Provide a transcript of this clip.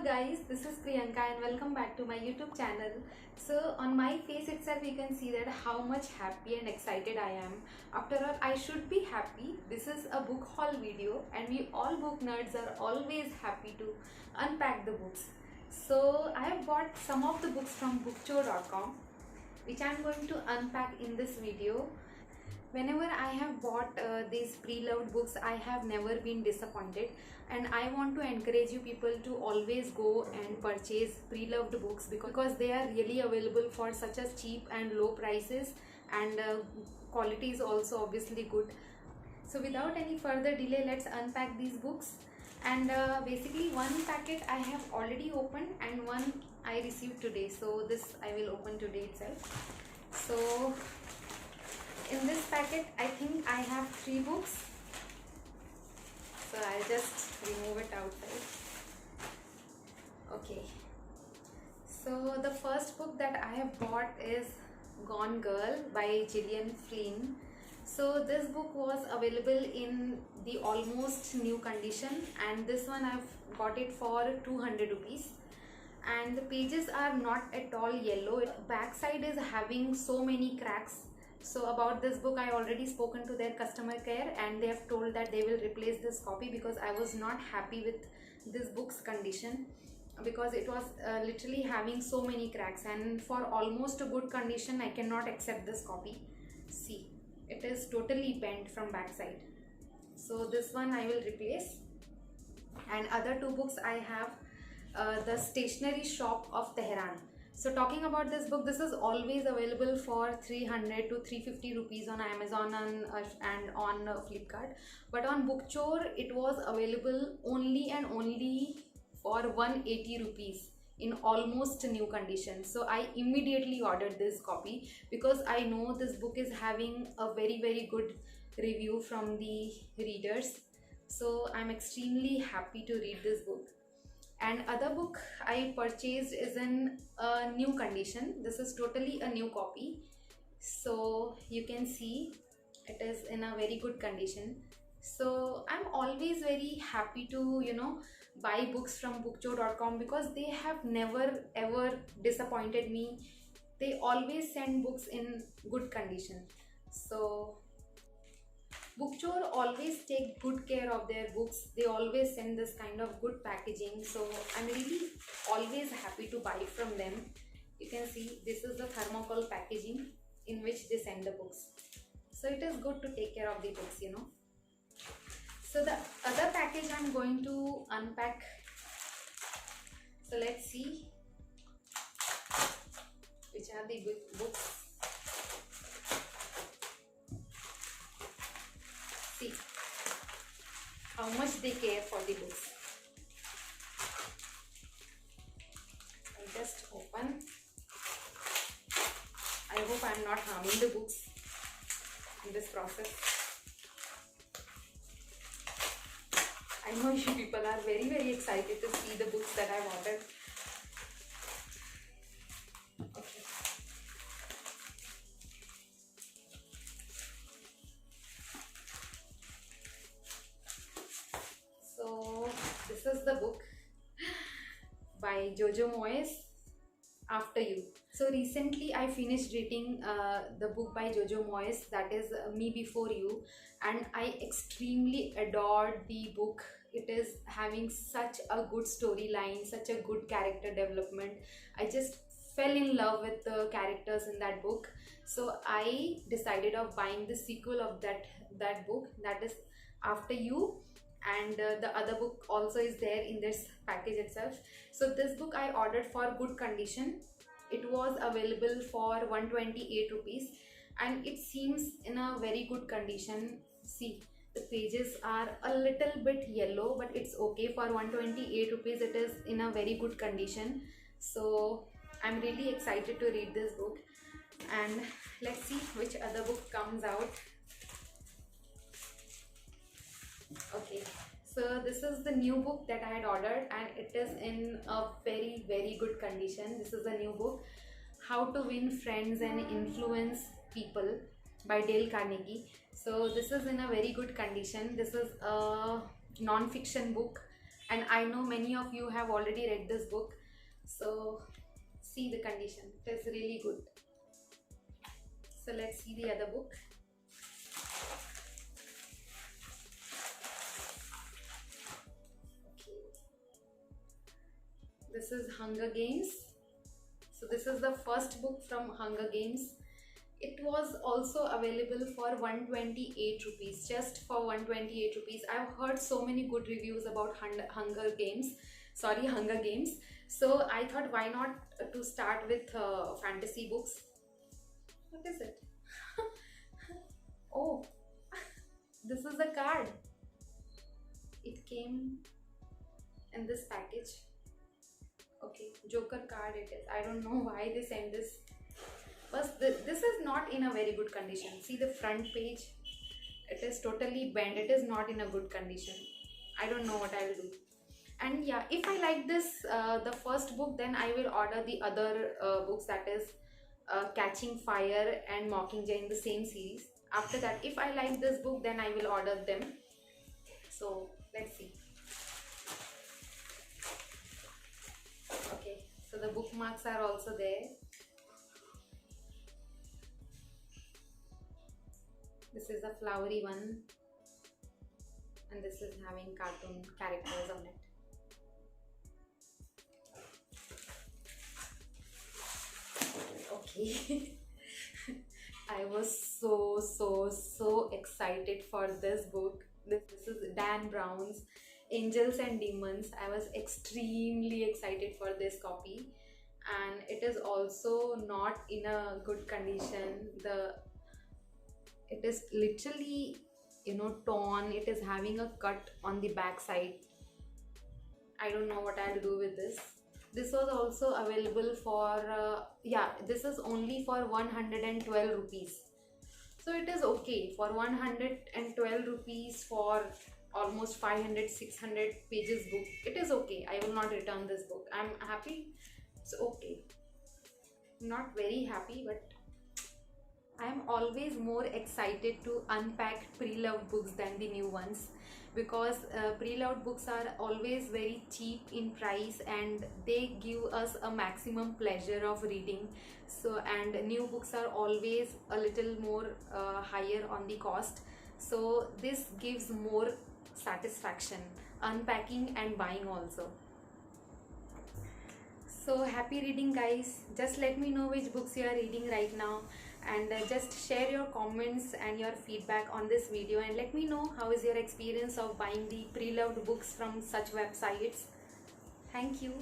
guys, this is Priyanka and welcome back to my YouTube channel. So on my face itself you can see that how much happy and excited I am. After all, I should be happy. This is a book haul video and we all book nerds are always happy to unpack the books. So I have bought some of the books from bookchore.com which I am going to unpack in this video. Whenever I have bought these pre-loved books, I have never been disappointed, and I want to encourage you people to always go and purchase pre-loved books because they are really available for such a cheap and low prices, and quality is also obviously good. So without any further delay, let's unpack these books. And basically one packet I have already opened and one I received today, so this I will open today itself. So in this packet I think I have 3 books, so I'll just remove it outside. Okay, so the first book that I have bought is Gone Girl by Gillian Flynn. So this book was available in the almost new condition, and this one I've got it for 200 rupees. And the pages are not at all yellow. Back side is having so many cracks. So about this book I already spoken to their customer care and they have told that they will replace this copy because I was not happy with this book's condition, because it was literally having so many cracks, and for almost a good condition I cannot accept this copy. See, it is totally bent from back side. So this one I will replace. And other 2 books I have The Stationery Shop of Tehran. So talking about this book, this is always available for 300 to 350 rupees on Amazon and on Flipkart, but on Bookchore it was available only and only for 180 rupees in almost new condition. So I immediately ordered this copy because I know this book is having a very good review from the readers. So I'm extremely happy to read this book. And other book I purchased is in a new condition. This is totally a new copy. So you can see it is in a very good condition. So I'm always very happy to buy books from bookchore.com because they have never ever disappointed me. They always send books in good condition. So Bookchore always take good care of their books. They always send this kind of good packaging. So I'm really always happy to buy from them. You can see this is the thermocol packaging in which they send the books. So it is good to take care of the books, So the other package I'm going to unpack. So let's see which are the good books. See how much they care for the books. I just open. I hope I am not harming the books in this process. I know you people are very excited to see the books that I've ordered. Okay. So this is the book by Jojo Moyes, After You. So recently I finished reading the book by Jojo Moyes, that is Me Before You, and I extremely adored the book. It is having such a good storyline, such a good character development. I just fell in love with the characters in that book. So I decided of buying the sequel of that book, that is After You. And the other book also is there in this package itself. So this book I ordered for good condition. It was available for 128 rupees and it seems in a very good condition. See, the pages are a little bit yellow, but it's okay. For 128 rupees it is in a very good condition. So I'm really excited to read this book, and let's see which other book comes out. Okay, so this is the new book that I had ordered and it is in a very good condition. This is a new book, How to Win Friends and Influence People by Dale Carnegie. So this is in a very good condition. This is a non-fiction book and I know many of you have already read this book. So see the condition, it is really good. So let's see the other book. Okay. This is Hunger Games. So this is the first book from Hunger Games. It was also available for 128 rupees, just for 128 rupees. I've heard so many good reviews about Hunger Games. So I thought, why not to start with fantasy books. What is it? Oh, this is the card. It came in this package. Okay, Joker card it is. I don't know why they sent this. But this is not in a very good condition. See the front page, it is totally bent. It is not in a good condition. I don't know what I will do. And yeah, if I like this the first book, then I will order the other books, that is Catching Fire and Mockingjay in the same series. After that, if I like this book, then I will order them. So let's see. Okay, so the bookmarks are also there. This is a flowery one, and this is having cartoon characters on it. Okay. I was so excited for this book. This is Dan Brown's Angels and Demons. I was extremely excited for this copy, and it is also not in a good condition. It is literally, torn. It is having a cut on the back side. I don't know what I'll do with this. This was also available for this is only for 112 rupees. So it is okay for 112 rupees for almost 500-600 pages book. It is okay. I will not return this book. I'm happy. It's okay. Not very happy, but I'm always more excited to unpack pre-loved books than the new ones, because pre-loved books are always very cheap in price and they give us a maximum pleasure of reading. So, and new books are always a little more higher on the cost. So this gives more satisfaction, unpacking and buying also. So happy reading, guys. Just let me know which books you are reading right now, and just share your comments and your feedback on this video, and let me know how is your experience of buying the pre-loved books from such websites. Thank you.